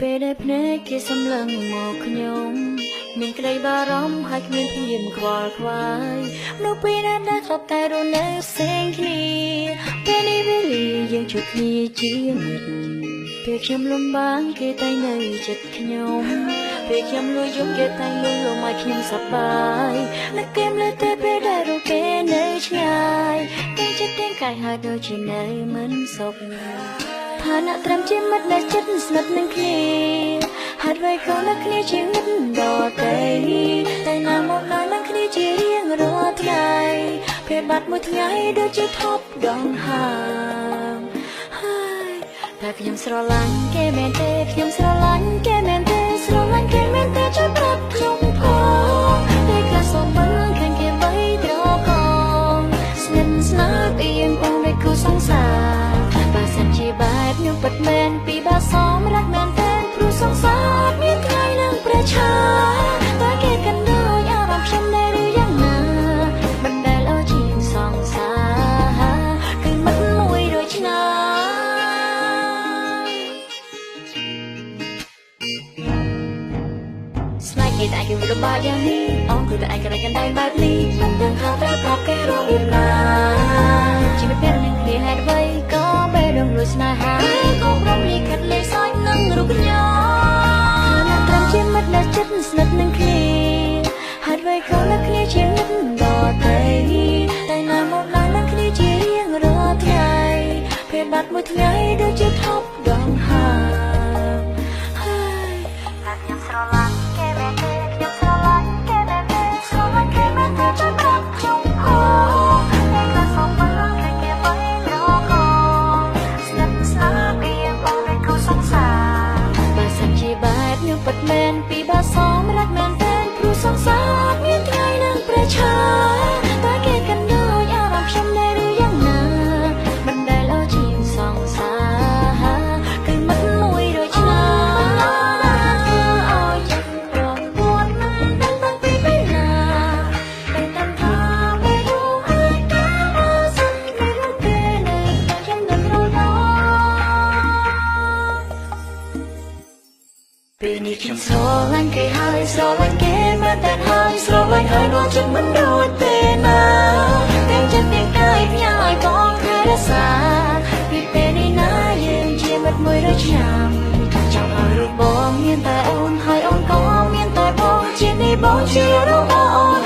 ពេលដែលភ្នែកគេសម្លឹងមកខ្ញុំមានក្តីបារម្ភហើយគ្មានព្រៀមខ្វល់ខ្វាយនៅពេលដែលធ្លាប់តែរស់នៅផ្សេងគ្នាពេលនេះវេលាយើងជួបគ្នាជាមិត្តពេលខ្ញុំលំបាកគេតែនៅចិត្តខ្ញុំពេលខ្ញុំលួចយំគេតែលួចលំឲ្យខ្ញុំសប្បាយនឹកគេលើតែពេលដែលរកគេនៅឆ្ងាយតែចិត្តទាំងកាយហើយដូចជានៅមិនសុខឋានៈត្រឹមជាមិត្តដែលចិត្តស្និទ្ធនឹងគ្នាហាត់ໄວក៏នឹកគ្នាជាមិត្តដល់តែណាមកដល់នឹងគ្នាជារៀងរាល់ថ្ងៃពេលបាត់មួយថ្ងៃដូចជាថប់ដងហើមហើយតែខ្ញុំស្រឡាញ់គេមែនទេខ្ញុំស្រឡាញ់គេមែនទេស្រឡាញ់គេមែនទេជួយប្រាប់ខ្ញុំផងតែក៏សូមមិនខាងគេបីត្រកងស្និទ្ធស្នាលពីយើងបងដូចគូសង្សារបើសិនជាបែបខ្ញុំពិតមែនពីបាសមរកមែនទេព្រោះសង្សារមានថ្ងៃនឹងប្រឆាតែគេកណ្ដោយអារម្មណ៍ខ្ញុំដែរឬយ៉ាងណាមិនដែលអោជាសង្សារគឺមិនមួយដូចឆ្នាំស្នេហ៍គេតែគេវិលបាយ៉ាងនេះអងគឺតែឯងកណ្ដាលកណ្ដាលបែបនេះមិនដឹងថាត្រូវប្រាប់គេរបៀបណាជីវិតពេលនឹងគ្នាហេតុអ្វីក៏បែររំលួយស្នេហាក៏ព្រមលីខិតលេខសោយនឹងរូបខ្ញុំអ្នកត្រឹមជាមិត្តដែលចិត្តស្និទ្ធនឹងគ្នាហេតុអ្វីក៏នឹកគ្នាជាមិត្តដល់តែណាមកដល់នឹងគ្នាជារៀងរាល់ថ្ងៃពេលបាត់មួយថ្ងៃដូចជាថប់ដងហើមហើយតែខ្ញុំស្រឡាញ់គេមែនទេខ្ញុំស្រឡាញ់គេមែនទេស្រឡាញ់គេមែនទេជួយប្រាប់ខ្ញុំផងតែក៏សូមមិនឲ្យគេបីត្រកងស្និទ្ធស្នាលពីយើងបងដូចគូសង្សារបើសិនជាបែបខ្ញុំពិតមែនពីបាសមរកមែនទេព្រោះសង្សារមានថ្ងៃនឹងប្រឆាតែគេកណ្ដោយអារម្មណ៍ខ្ញុំដែរឬយ៉ាងណាមិនដែលអោជាសង្សារគឺមិនមួយដូចឆ្នាំអោយចិត្តរងពួតមិនដឹងតាំងពីពេលណាតែតាមថាពេលរូបហើយកាលបើសិនគេរកគេនៅខ្ញុំនឹងរលត់ពេលនេះខ្ញុំស្រឡាញ់គេហើយស្រឡាញ់គេមកតែហើយស្រឡាញ់ហើយនោះចិត្តមិនដូចទេណាទាំងចិត្តទាំងកាយផ្ញើឲ្យបងថែរក្សាពីពេលនេះណាយើងជាមិត្តមួយរយឆ្នាំចង់ឲ្យរូបបងមានតែអូនហើយអូនក៏មានតែបងជានេះបងជារបស់អូន